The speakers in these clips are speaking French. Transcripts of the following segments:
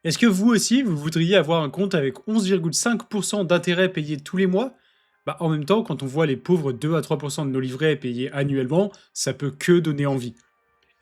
Est-ce que vous aussi, vous voudriez avoir un compte avec 11,5% d'intérêt payé tous les mois? Bah, en même temps, quand on voit les pauvres 2 à 3% de nos livrets payés annuellement, ça peut que donner envie.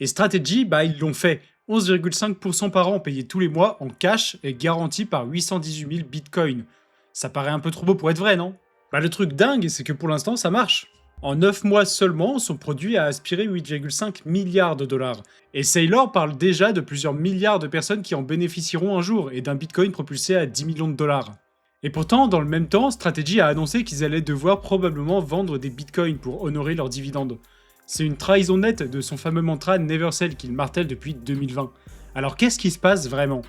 Et Strategy, bah, ils l'ont fait. 11,5% par an payé tous les mois en cash et garanti par 818 000 bitcoins. Ça paraît un peu trop beau pour être vrai, non? Bah, le truc dingue, c'est que pour l'instant, ça marche. En 9 mois seulement, son produit a aspiré 8,5 milliards de dollars. Et Saylor parle déjà de plusieurs milliards de personnes qui en bénéficieront un jour et d'un bitcoin propulsé à 10 millions de dollars. Et pourtant, dans le même temps, Strategy a annoncé qu'ils allaient devoir probablement vendre des bitcoins pour honorer leurs dividendes. C'est une trahison nette de son fameux mantra Never Sell qu'il martèle depuis 2020. Alors qu'est-ce qui se passe vraiment?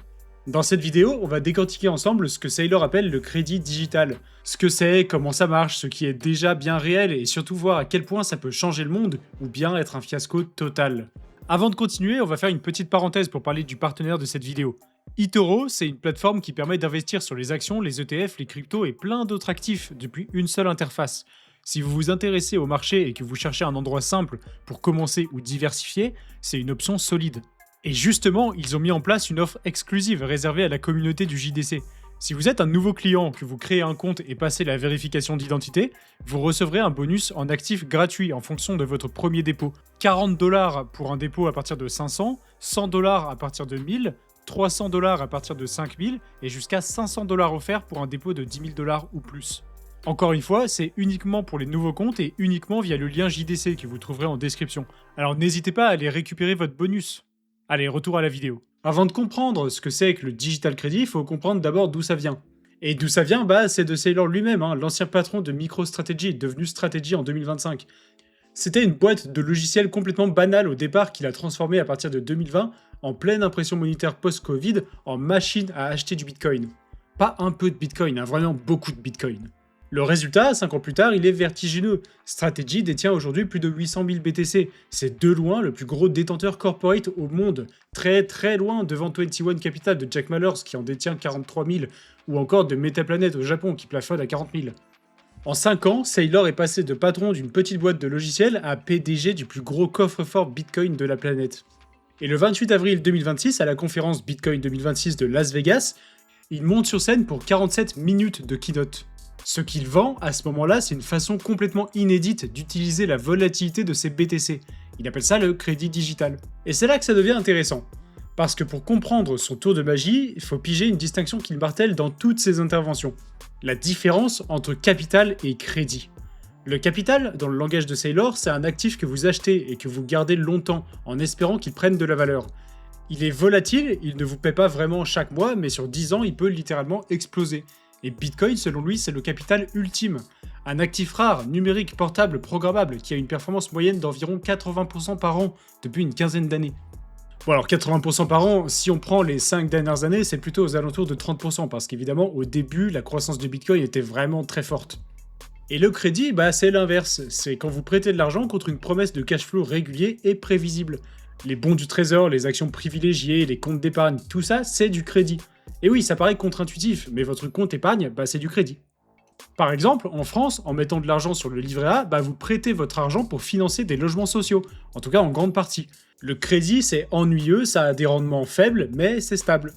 Dans cette vidéo, on va décortiquer ensemble ce que Saylor appelle le crédit digital. Ce que c'est, comment ça marche, ce qui est déjà bien réel et surtout voir à quel point ça peut changer le monde ou bien être un fiasco total. Avant de continuer, on va faire une petite parenthèse pour parler du partenaire de cette vidéo. eToro, c'est une plateforme qui permet d'investir sur les actions, les ETF, les cryptos et plein d'autres actifs depuis une seule interface. Si vous vous intéressez au marché et que vous cherchez un endroit simple pour commencer ou diversifier, c'est une option solide. Et justement, ils ont mis en place une offre exclusive réservée à la communauté du JDC. Si vous êtes un nouveau client, que vous créez un compte et passez la vérification d'identité, vous recevrez un bonus en actifs gratuit en fonction de votre premier dépôt. 40$ pour un dépôt à partir de 500, 100$ à partir de 1000, 300$ à partir de 5000 et jusqu'à 500$ offerts pour un dépôt de 10 000$ ou plus. Encore une fois, c'est uniquement pour les nouveaux comptes et uniquement via le lien JDC que vous trouverez en description. Alors n'hésitez pas à aller récupérer votre bonus. Allez, retour à la vidéo. Avant de comprendre ce que c'est que le digital credit, il faut comprendre d'abord d'où ça vient. Et d'où ça vient, bah c'est de Saylor lui-même, l'ancien patron de MicroStrategy, devenu Strategy en 2025. C'était une boîte de logiciels complètement banale au départ qu'il a transformé à partir de 2020, en pleine impression monétaire post-Covid, en machine à acheter du Bitcoin. Pas un peu de Bitcoin, vraiment beaucoup de Bitcoin. Le résultat, 5 ans plus tard, il est vertigineux. Strategy détient aujourd'hui plus de 800 000 BTC. C'est de loin le plus gros détenteur corporate au monde. Très très loin devant 21 Capital de Jack Mallers qui en détient 43 000, ou encore de Metaplanet au Japon qui plafonne à 40 000. En 5 ans, Saylor est passé de patron d'une petite boîte de logiciels à PDG du plus gros coffre-fort Bitcoin de la planète. Et le 28 avril 2026, à la conférence Bitcoin 2026 de Las Vegas, il monte sur scène pour 47 minutes de keynote. Ce qu'il vend, à ce moment-là, c'est une façon complètement inédite d'utiliser la volatilité de ses BTC. Il appelle ça le crédit digital. Et c'est là que ça devient intéressant. Parce que pour comprendre son tour de magie, il faut piger une distinction qu'il martèle dans toutes ses interventions. La différence entre capital et crédit. Le capital, dans le langage de Saylor, c'est un actif que vous achetez et que vous gardez longtemps, en espérant qu'il prenne de la valeur. Il est volatile, il ne vous paie pas vraiment chaque mois, mais sur 10 ans, il peut littéralement exploser. Et Bitcoin, selon lui, c'est le capital ultime. Un actif rare, numérique, portable, programmable, qui a une performance moyenne d'environ 80% par an depuis une quinzaine d'années. Bon alors 80% par an, si on prend les 5 dernières années, c'est plutôt aux alentours de 30%, parce qu'évidemment, au début, la croissance du Bitcoin était vraiment très forte. Et le crédit, bah c'est l'inverse. C'est quand vous prêtez de l'argent contre une promesse de cash flow régulier et prévisible. Les bons du trésor, les actions privilégiées, les comptes d'épargne, tout ça, c'est du crédit. Et oui, ça paraît contre-intuitif, mais votre compte épargne, bah c'est du crédit. Par exemple, en France, en mettant de l'argent sur le livret A, bah vous prêtez votre argent pour financer des logements sociaux, en tout cas en grande partie. Le crédit, c'est ennuyeux, ça a des rendements faibles, mais c'est stable.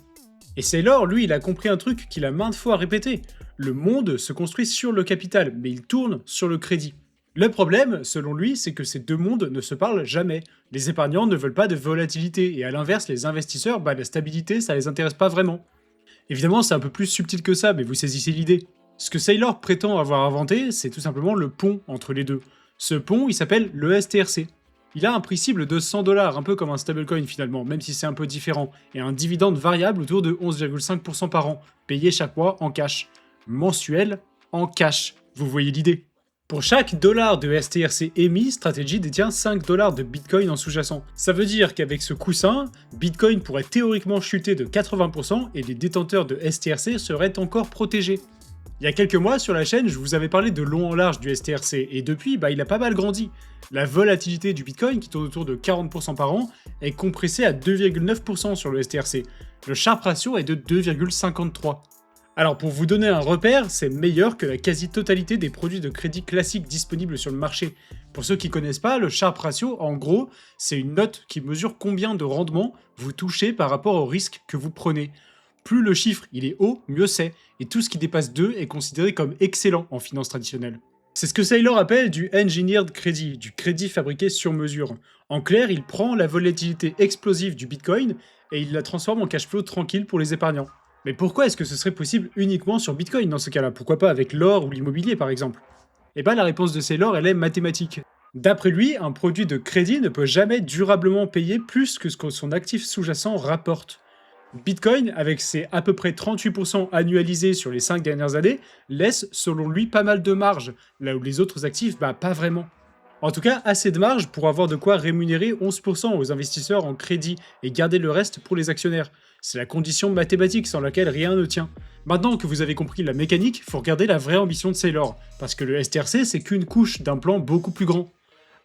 Et Saylor, lui, il a compris un truc qu'il a maintes fois répété. Le monde se construit sur le capital, mais il tourne sur le crédit. Le problème, selon lui, c'est que ces deux mondes ne se parlent jamais. Les épargnants ne veulent pas de volatilité, et à l'inverse, les investisseurs, bah la stabilité, ça les intéresse pas vraiment. Évidemment, c'est un peu plus subtil que ça, mais vous saisissez l'idée. Ce que Saylor prétend avoir inventé, c'est tout simplement le pont entre les deux. Ce pont, il s'appelle le STRC. Il a un prix cible de 100$, un peu comme un stablecoin finalement, même si c'est un peu différent, et un dividende variable autour de 11,5% par an, payé chaque mois en cash. Mensuel en cash. Vous voyez l'idée? Pour chaque dollar de STRC émis, Strategy détient 5$ de Bitcoin en sous-jacent. Ça veut dire qu'avec ce coussin, Bitcoin pourrait théoriquement chuter de 80% et les détenteurs de STRC seraient encore protégés. Il y a quelques mois sur la chaîne, je vous avais parlé de long en large du STRC, et depuis, il a pas mal grandi. La volatilité du Bitcoin, qui tourne autour de 40% par an, est compressée à 2,9% sur le STRC. Le Sharpe ratio est de 2,53. Alors pour vous donner un repère, c'est meilleur que la quasi-totalité des produits de crédit classiques disponibles sur le marché. Pour ceux qui connaissent pas, le Sharpe Ratio, en gros, c'est une note qui mesure combien de rendement vous touchez par rapport au risque que vous prenez. Plus le chiffre il est haut, mieux c'est, et tout ce qui dépasse 2 est considéré comme excellent en finance traditionnelle. C'est ce que Saylor appelle du engineered credit, du crédit fabriqué sur mesure. En clair, il prend la volatilité explosive du Bitcoin et il la transforme en cash flow tranquille pour les épargnants. Mais pourquoi est-ce que ce serait possible uniquement sur Bitcoin dans ce cas-là? Pourquoi pas avec l'or ou l'immobilier par exemple? Eh bien la réponse de Saylor, elle est mathématique. D'après lui, un produit de crédit ne peut jamais durablement payer plus que ce que son actif sous-jacent rapporte. Bitcoin, avec ses à peu près 38% annualisés sur les 5 dernières années, laisse selon lui pas mal de marge, là où les autres actifs, pas vraiment. En tout cas, assez de marge pour avoir de quoi rémunérer 11% aux investisseurs en crédit et garder le reste pour les actionnaires. C'est la condition mathématique sans laquelle rien ne tient. Maintenant que vous avez compris la mécanique, faut regarder la vraie ambition de Saylor, parce que le STRC c'est qu'une couche d'un plan beaucoup plus grand.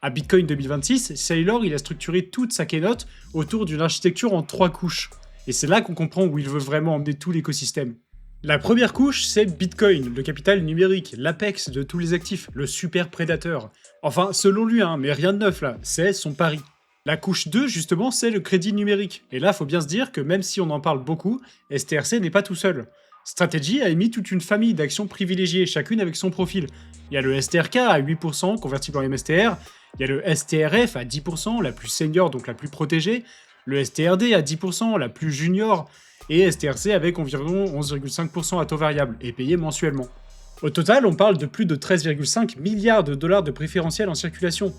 À Bitcoin 2026, Saylor il a structuré toute sa keynote autour d'une architecture en 3 couches. Et c'est là qu'on comprend où il veut vraiment emmener tout l'écosystème. La première couche, c'est Bitcoin, le capital numérique, l'apex de tous les actifs, le super prédateur. Enfin, selon lui, mais rien de neuf là, c'est son pari. La couche 2, justement, c'est le crédit numérique. Et là, faut bien se dire que même si on en parle beaucoup, STRC n'est pas tout seul. Strategy a émis toute une famille d'actions privilégiées, chacune avec son profil. Il y a le STRK à 8%, convertible en MSTR, il y a le STRF à 10%, la plus senior, donc la plus protégée, le STRD à 10%, la plus junior, et STRC avec environ 11,5% à taux variable, et payé mensuellement. Au total, on parle de plus de 13,5 milliards de dollars de préférentiels en circulation.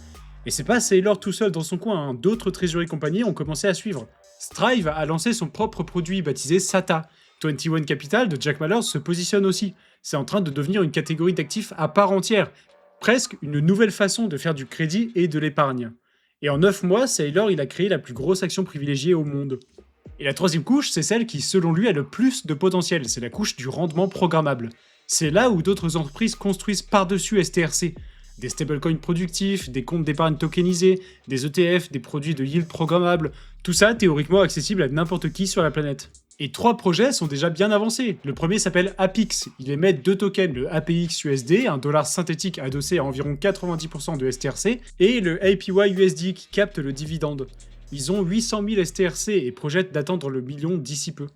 Et c'est pas Saylor tout seul dans son coin, d'autres treasury compagnies ont commencé à suivre. Strive a lancé son propre produit baptisé SATA. 21 Capital de Jack Mallers se positionne aussi. C'est en train de devenir une catégorie d'actifs à part entière. Presque une nouvelle façon de faire du crédit et de l'épargne. Et en 9 mois, Saylor il a créé la plus grosse action privilégiée au monde. Et la troisième couche, c'est celle qui, selon lui, a le plus de potentiel, c'est la couche du rendement programmable. C'est là où d'autres entreprises construisent par-dessus STRC. Des stablecoins productifs, des comptes d'épargne tokenisés, des ETF, des produits de yield programmables, tout ça théoriquement accessible à n'importe qui sur la planète. Et 3 projets sont déjà bien avancés. Le premier s'appelle Apix, il émet 2 tokens, le APX USD, un dollar synthétique adossé à environ 90% de STRC, et le APY USD qui capte le dividende. Ils ont 800 000 STRC et projettent d'atteindre le million d'ici peu.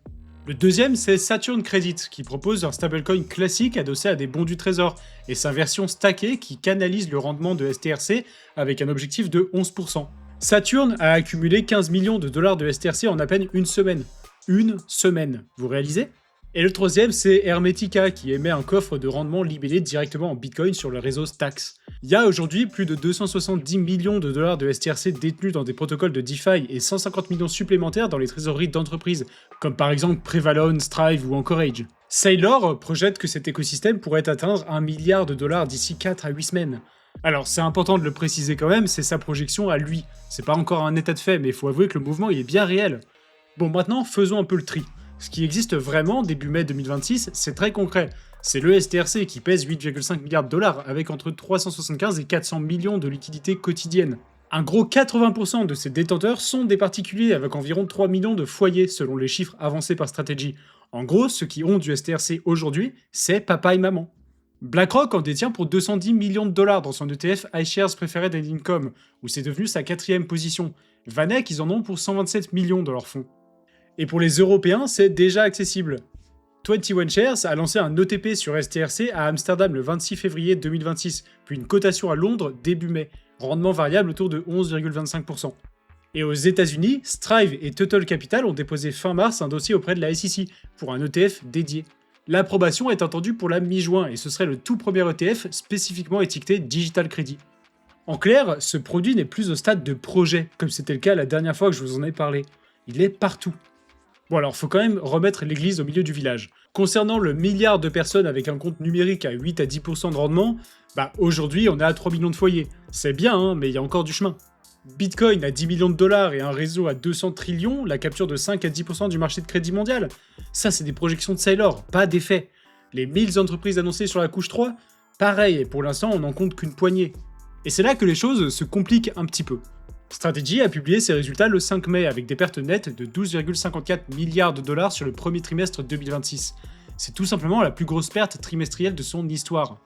Le deuxième, c'est Saturn Credit, qui propose un stablecoin classique adossé à des bons du trésor, et sa version stackée qui canalise le rendement de STRC avec un objectif de 11%. Saturn a accumulé 15 millions de dollars de STRC en à peine une semaine. Une semaine, vous réalisez? Et le troisième, c'est Hermetica, qui émet un coffre de rendement libellé directement en Bitcoin sur le réseau Stax. Il y a aujourd'hui plus de 270 millions de dollars de STRC détenus dans des protocoles de DeFi et 150 millions supplémentaires dans les trésoreries d'entreprises, comme par exemple Prevalon, Strive ou encore Age. Saylor projette que cet écosystème pourrait atteindre 1 milliard de dollars d'ici 4 à 8 semaines. Alors c'est important de le préciser quand même, c'est sa projection à lui. C'est pas encore un état de fait, mais il faut avouer que le mouvement il est bien réel. Bon, maintenant, faisons un peu le tri. Ce qui existe vraiment début mai 2026, c'est très concret. C'est le STRC qui pèse 8,5 milliards de dollars avec entre 375 et 400 millions de liquidités quotidiennes. Un gros 80% de ces détenteurs sont des particuliers avec environ 3 millions de foyers selon les chiffres avancés par Strategy. En gros, ceux qui ont du STRC aujourd'hui, c'est papa et maman. BlackRock en détient pour 210 millions de dollars dans son ETF iShares Preferred and Income, où c'est devenu sa 4e position. Vanek, ils en ont pour 127 millions dans leur fonds. Et pour les Européens, c'est déjà accessible. 21 Shares a lancé un ETP sur STRC à Amsterdam le 26 février 2026, puis une cotation à Londres début mai, rendement variable autour de 11,25%. Et aux États-Unis, Strive et Total Capital ont déposé fin mars un dossier auprès de la SEC pour un ETF dédié. L'approbation est attendue pour la mi-juin et ce serait le tout premier ETF spécifiquement étiqueté Digital Credit. En clair, ce produit n'est plus au stade de projet, comme c'était le cas la dernière fois que je vous en ai parlé. Il est partout. Bon alors, faut quand même remettre l'église au milieu du village. Concernant le milliard de personnes avec un compte numérique à 8 à 10% de rendement, aujourd'hui on est à 3 millions de foyers. C'est bien, mais il y a encore du chemin. Bitcoin à 10 millions de dollars et un réseau à 200 trillions, la capture de 5 à 10% du marché de crédit mondial. Ça, c'est des projections de Saylor, pas des faits. Les 1000 entreprises annoncées sur la couche 3, pareil, et pour l'instant on n'en compte qu'une poignée. Et c'est là que les choses se compliquent un petit peu. Strategy a publié ses résultats le 5 mai avec des pertes nettes de 12,54 milliards de dollars sur le premier trimestre 2026. C'est tout simplement la plus grosse perte trimestrielle de son histoire.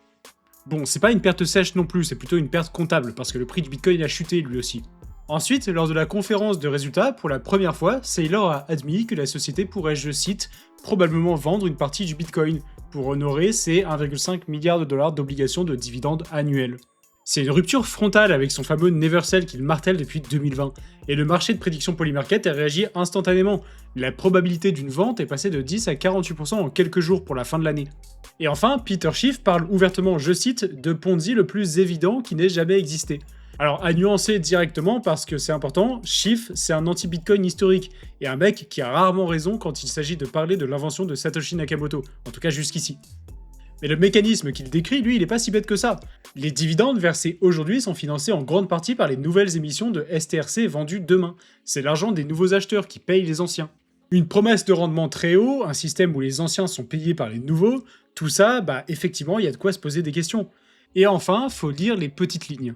Bon, c'est pas une perte sèche non plus, c'est plutôt une perte comptable, parce que le prix du Bitcoin a chuté lui aussi. Ensuite, lors de la conférence de résultats, pour la première fois, Saylor a admis que la société pourrait, je cite, probablement vendre une partie du Bitcoin pour honorer ses 1,5 milliard de dollars d'obligations de dividendes annuels. C'est une rupture frontale avec son fameux Never Sell qu'il martèle depuis 2020, et le marché de prédiction Polymarket a réagi instantanément. La probabilité d'une vente est passée de 10 à 48% en quelques jours pour la fin de l'année. Et enfin, Peter Schiff parle ouvertement, je cite, de Ponzi le plus évident qui n'ait jamais existé. Alors, à nuancer directement parce que c'est important, Schiff, c'est un anti-Bitcoin historique, et un mec qui a rarement raison quand il s'agit de parler de l'invention de Satoshi Nakamoto, en tout cas jusqu'ici. Mais le mécanisme qu'il décrit, lui, il est pas si bête que ça. Les dividendes versés aujourd'hui sont financés en grande partie par les nouvelles émissions de STRC vendues demain. C'est l'argent des nouveaux acheteurs qui payent les anciens. Une promesse de rendement très haut, un système où les anciens sont payés par les nouveaux, tout ça, bah effectivement, il y a de quoi se poser des questions. Et enfin, faut lire les petites lignes.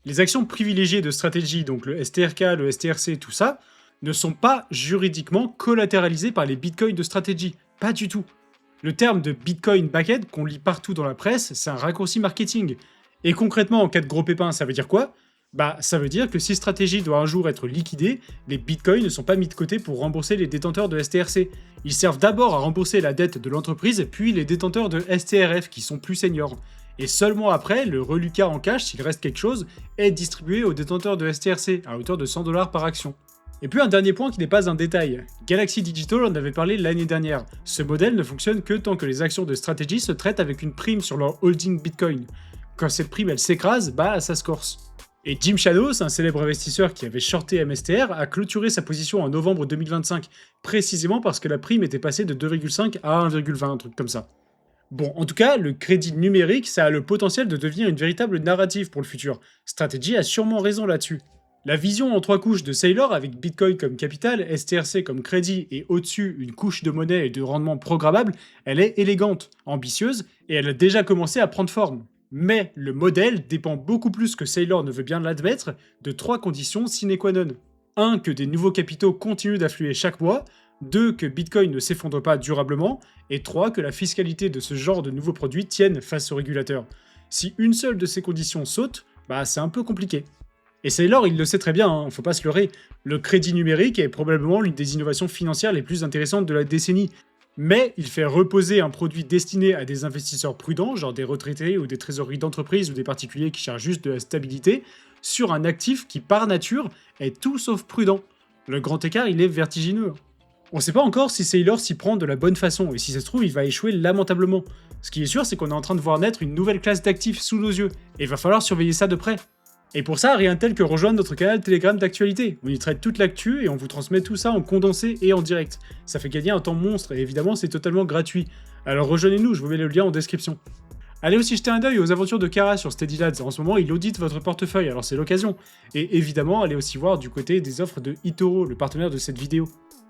Les actions privilégiées de stratégie, donc le STRK, le STRC, tout ça, ne sont pas juridiquement collatéralisées par les bitcoins de stratégie. Pas du tout. Le terme de Bitcoin backed qu'on lit partout dans la presse, c'est un raccourci marketing. Et concrètement, en cas de gros pépin, ça veut dire quoi? Bah, ça veut dire que si stratégie doit un jour être liquidée, les bitcoins ne sont pas mis de côté pour rembourser les détenteurs de STRC. Ils servent d'abord à rembourser la dette de l'entreprise, puis les détenteurs de STRF qui sont plus seniors. Et seulement après, le reliquat en cash, s'il reste quelque chose, est distribué aux détenteurs de STRC, à hauteur de 100 $ par action. Et puis un dernier point qui n'est pas un détail. Galaxy Digital en avait parlé l'année dernière. Ce modèle ne fonctionne que tant que les actions de stratégie se traitent avec une prime sur leur holding Bitcoin. Quand cette prime elle s'écrase, bah ça se corse. Et Jim Chanos, un célèbre investisseur qui avait shorté MSTR, a clôturé sa position en novembre 2025, précisément parce que la prime était passée de 2,5 à 1,20, un truc comme ça. Bon, en tout cas, le crédit numérique, ça a le potentiel de devenir une véritable narrative pour le futur. Strategy a sûrement raison là-dessus. La vision en 3 couches de Saylor, avec Bitcoin comme capital, STRC comme crédit et au-dessus une couche de monnaie et de rendement programmable, elle est élégante, ambitieuse et elle a déjà commencé à prendre forme. Mais le modèle dépend beaucoup plus que Saylor ne veut bien l'admettre de 3 conditions sine qua non. 1. Que des nouveaux capitaux continuent d'affluer chaque mois. 2. Que Bitcoin ne s'effondre pas durablement. Et 3. Que la fiscalité de ce genre de nouveaux produits tienne face aux régulateurs. Si une seule de ces conditions saute, bah c'est un peu compliqué. Et Saylor, il le sait très bien, hein, faut pas se leurrer. Le crédit numérique est probablement l'une des innovations financières les plus intéressantes de la décennie. Mais il fait reposer un produit destiné à des investisseurs prudents, genre des retraités ou des trésoreries d'entreprise ou des particuliers qui cherchent juste de la stabilité, sur un actif qui, par nature, est tout sauf prudent. Le grand écart, il est vertigineux. On sait pas encore si Saylor s'y prend de la bonne façon, et si ça se trouve, il va échouer lamentablement. Ce qui est sûr, c'est qu'on est en train de voir naître une nouvelle classe d'actifs sous nos yeux, et il va falloir surveiller ça de près. Et pour ça, rien de tel que rejoindre notre canal Telegram d'actualité. On y traite toute l'actu et on vous transmet tout ça en condensé et en direct. Ça fait gagner un temps monstre et évidemment c'est totalement gratuit. Alors rejoignez-nous, je vous mets le lien en description. Allez aussi jeter un œil aux aventures de Kara sur Steady Lads. En ce moment, il audite votre portefeuille, alors c'est l'occasion. Et évidemment, allez aussi voir du côté des offres de eToro, le partenaire de cette vidéo.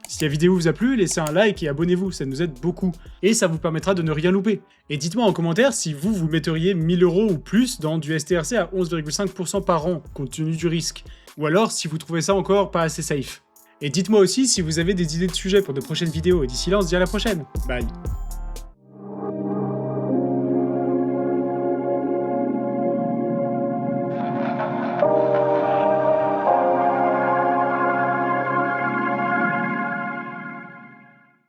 Si la vidéo vous a plu, laissez un like et abonnez-vous, ça nous aide beaucoup. Et ça vous permettra de ne rien louper. Et dites-moi en commentaire si vous metteriez 1000 € ou plus dans du STRC à 11,5% par an, compte tenu du risque. Ou alors si vous trouvez ça encore pas assez safe. Et dites-moi aussi si vous avez des idées de sujets pour de prochaines vidéos, et d'ici là on se dit à la prochaine. Bye.